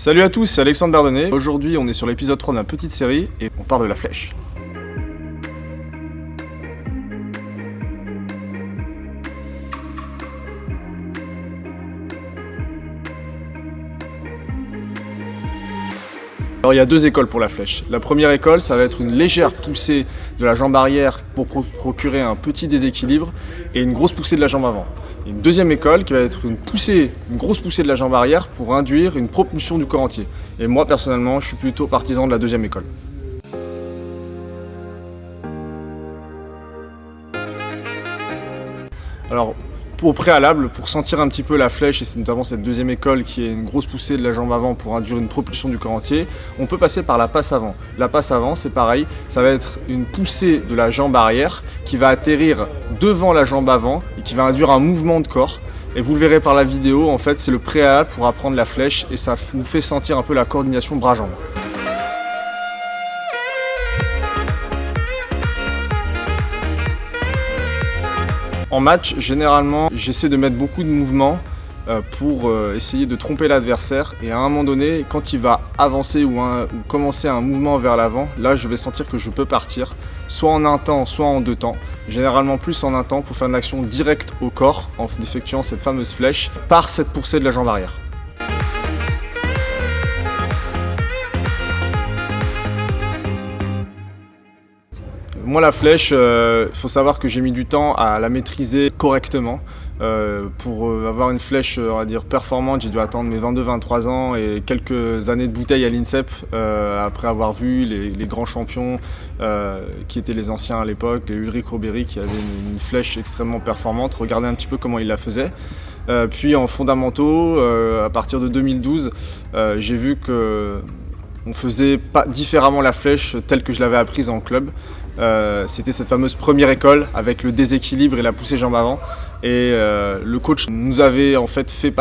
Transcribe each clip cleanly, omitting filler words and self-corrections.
Salut à tous, c'est Alexandre Bardonnet. Aujourd'hui, on est sur l'épisode 3 de ma petite série et on parle de la flèche. Alors il y a deux écoles pour la flèche. La première école, ça va être une légère poussée de la jambe arrière pour procurer un petit déséquilibre et une grosse poussée de la jambe avant. Et une deuxième école qui va être une grosse poussée de la jambe arrière pour induire une propulsion du corps entier. Et moi personnellement, je suis plutôt partisan de la deuxième école. Alors, au préalable, pour sentir un petit peu la flèche, et c'est notamment cette deuxième école qui est une grosse poussée de la jambe avant pour induire une propulsion du corps entier, on peut passer par la passe avant. La passe avant, c'est pareil, ça va être une poussée de la jambe arrière qui va atterrir devant la jambe avant et qui va induire un mouvement de corps. Et vous le verrez par la vidéo, en fait, c'est le préalable pour apprendre la flèche et ça nous fait sentir un peu la coordination bras-jambes. En match, généralement, j'essaie de mettre beaucoup de mouvements pour essayer de tromper l'adversaire. Et à un moment donné, quand il va avancer ou commencer un mouvement vers l'avant, là, je vais sentir que je peux partir, soit en un temps, soit en deux temps. Généralement plus en un temps pour faire une action directe au corps en effectuant cette fameuse flèche par cette poussée de la jambe arrière. Moi la flèche, il faut savoir que j'ai mis du temps à la maîtriser correctement. Pour avoir une flèche, on va dire, performante, j'ai dû attendre mes 22-23 ans et quelques années de bouteille à l'INSEP après avoir vu les grands champions qui étaient les anciens à l'époque, les Ulrich Robéry qui avaient une flèche extrêmement performante. Regardez un petit peu comment ils la faisaient. Puis en fondamentaux, à partir de 2012, j'ai vu qu'on faisait pas différemment la flèche telle que je l'avais apprise en club. C'était cette fameuse première école avec le déséquilibre et la poussée jambe avant. Et le coach nous avait en fait fait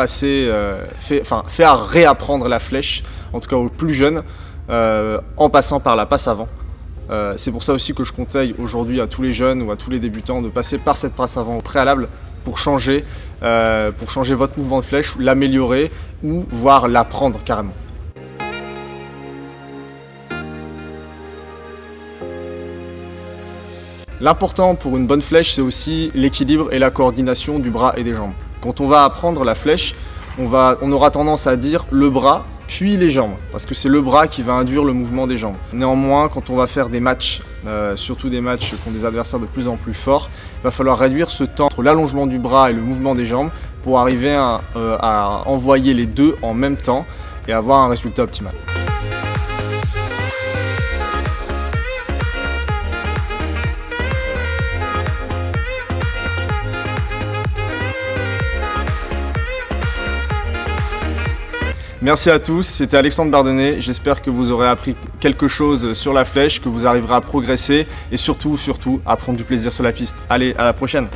réapprendre la flèche, en tout cas aux plus jeunes, en passant par la passe avant. C'est pour ça aussi que je conseille aujourd'hui à tous les jeunes ou à tous les débutants de passer par cette passe avant au préalable pour changer votre mouvement de flèche, l'améliorer ou voire l'apprendre carrément. L'important pour une bonne flèche, c'est aussi l'équilibre et la coordination du bras et des jambes. Quand on va apprendre la flèche, on aura tendance à dire le bras puis les jambes, parce que c'est le bras qui va induire le mouvement des jambes. Néanmoins, quand on va faire des matchs, surtout des matchs contre des adversaires de plus en plus forts, il va falloir réduire ce temps entre l'allongement du bras et le mouvement des jambes pour arriver à envoyer les deux en même temps et avoir un résultat optimal. Merci à tous, c'était Alexandre Bardonnet, j'espère que vous aurez appris quelque chose sur la flèche, que vous arriverez à progresser et surtout à prendre du plaisir sur la piste. Allez, à la prochaine!